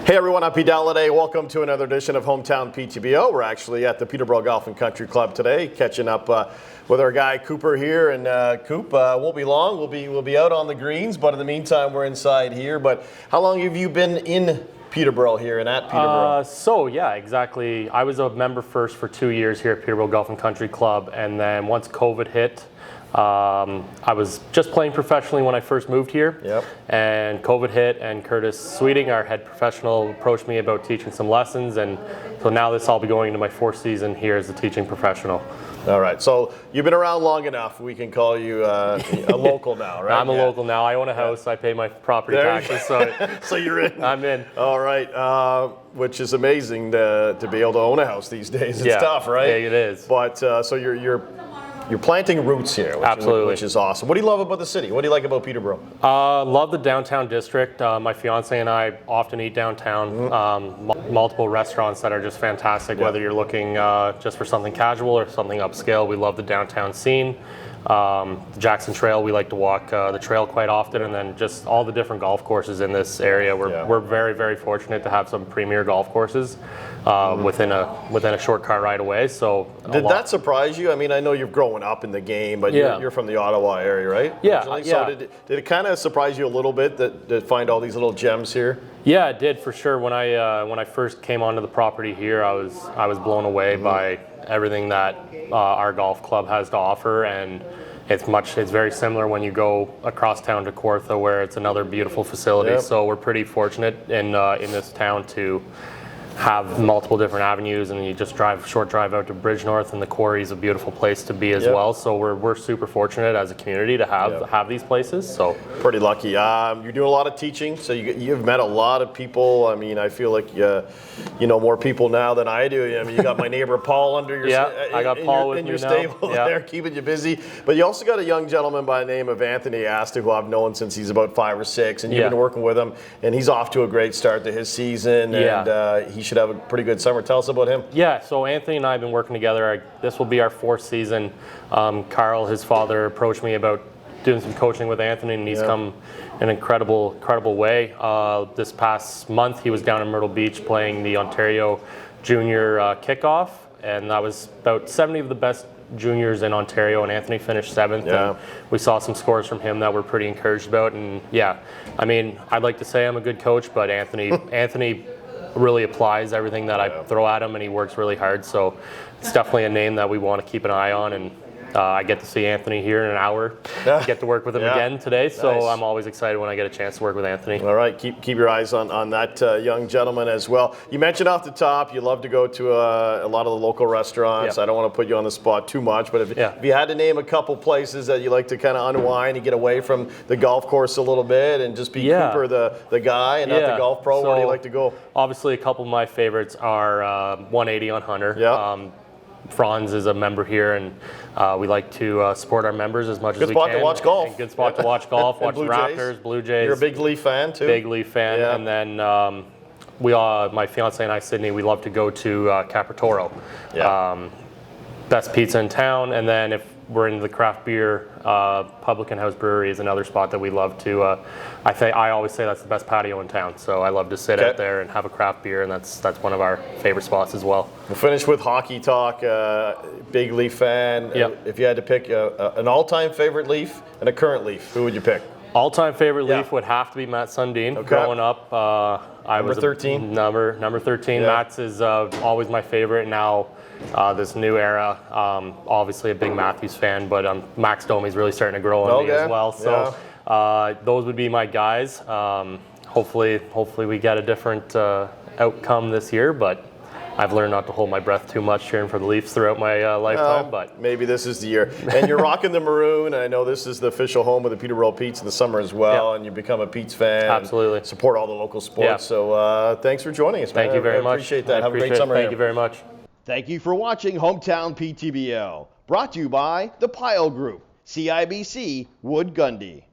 Hey everyone, I'm Pete Dalladay. Welcome to another edition of Hometown PTBO. We're actually at the Peterborough Golf and Country Club today, catching up with our guy Cooper here. And Coop, won't be long. We'll be out on the greens, but in the meantime, we're inside here. But how long have you been in Peterborough here and at Peterborough? Yeah, exactly. I was a member first for 2 years here at Peterborough Golf and Country Club, and then once COVID hit, I was just playing professionally when I first moved here. Yep. And COVID hit, and Curtis Sweeting, our head professional, approached me about teaching some lessons, and so now I'll be going into my fourth season here as a teaching professional. All right, so you've been around long enough. We can call you a local now, right? I'm a local now. I own a house. I pay my property taxes, so you're in. I'm in. All right, which is amazing to be able to own a house these days. It's tough, right? Yeah, it is. But so you're planting roots here, which is awesome. What do you love about the city? What do you like about Peterborough? Love the downtown district. My fiance and I often eat downtown. Multiple restaurants that are just fantastic, whether you're looking just for something casual or something upscale. We love the downtown scene. The Jackson Trail, we like to walk the trail quite often, and then just all the different golf courses in this area. We're very, very fortunate to have some premier golf courses within a short car ride away. So did that surprise you? I mean, I know you've grown up in the game, but you're from the Ottawa area, right? Yeah. So did it kind of surprise you a little bit to find all these little gems here? Yeah, it did for sure. When I first came onto the property here, I was blown away by everything that our golf club has to offer, and it's very similar when you go across town to Kawartha, where it's another beautiful facility. Yep. So we're pretty fortunate in this town to have multiple different avenues, and you just short drive out to Bridgenorth, and the quarry is a beautiful place to be as well. So we're super fortunate as a community to have these places. So pretty lucky. You're doing a lot of teaching, so you've met a lot of people. I mean, I feel like you know more people now than I do. I mean, you got my neighbor Paul under your I got Paul with in me your now. stable there, keeping you busy. But you also got a young gentleman by the name of Anthony Astor, who I've known since he's about 5 or 6, and you've been working with him, and he's off to a great start to his season, and he should have a pretty good summer. Tell us about him. Yeah, so Anthony and I have been working together. This will be our 4th season. Carl, his father, approached me about doing some coaching with Anthony, and he's come in an incredible way. This past month, he was down in Myrtle Beach playing the Ontario Junior Kickoff, and that was about 70 of the best juniors in Ontario, and Anthony finished 7th. And we saw some scores from him that we're pretty encouraged about. And I mean, I'd like to say I'm a good coach, but Anthony really applies everything that I throw at him, and he works really hard. So it's definitely a name that we want to keep an eye on, and I get to see Anthony here in an hour. Get to work with him again today, so I'm always excited when I get a chance to work with Anthony. All right, keep your eyes on that young gentleman as well. You mentioned off the top you love to go to a lot of the local restaurants. I don't want to put you on the spot too much, but if you had to name a couple places that you like to kind of unwind and get away from the golf course a little bit and just be Cooper the guy and not the golf pro, where do you like to go? Obviously, a couple of my favorites are 180 on Hunter. Franz is a member here, and we like to support our members as much as we can. Good spot to watch golf. Good spot to watch golf, watch the Raptors, Blue Jays. You're a big Leaf fan, too? Big Leaf fan. And then my fiance and I, Sydney, we love to go to Capratoro. Best pizza in town. And then if we're into the craft beer, Publican House Brewery is another spot that we love to. I always say that's the best patio in town. So I love to sit out there and have a craft beer, and that's one of our favorite spots as well. We'll finish with hockey talk. Big Leaf fan. If you had to pick an all-time favorite Leaf and a current Leaf, who would you pick? All-time favorite Leaf would have to be Matt Sundin. Growing up, I was 13. Number 13. Matt's is always my favorite. Now, this new era, obviously a big Matthews fan, but Max Domi's really starting to grow on me as well. So those would be my guys. Hopefully we get a different outcome this year, but I've learned not to hold my breath too much cheering for the Leafs throughout my lifetime. But maybe this is the year. And you're rocking the maroon. I know this is the official home of the Peterborough Petes in the summer as well, and you become a Petes fan. Absolutely. Support all the local sports. So thanks for joining us, man. Thank you very much. I appreciate that. Have a great summer. Thank you very much. Thank you for watching Hometown PTBO, brought to you by the Pyle Group, CIBC, Wood Gundy.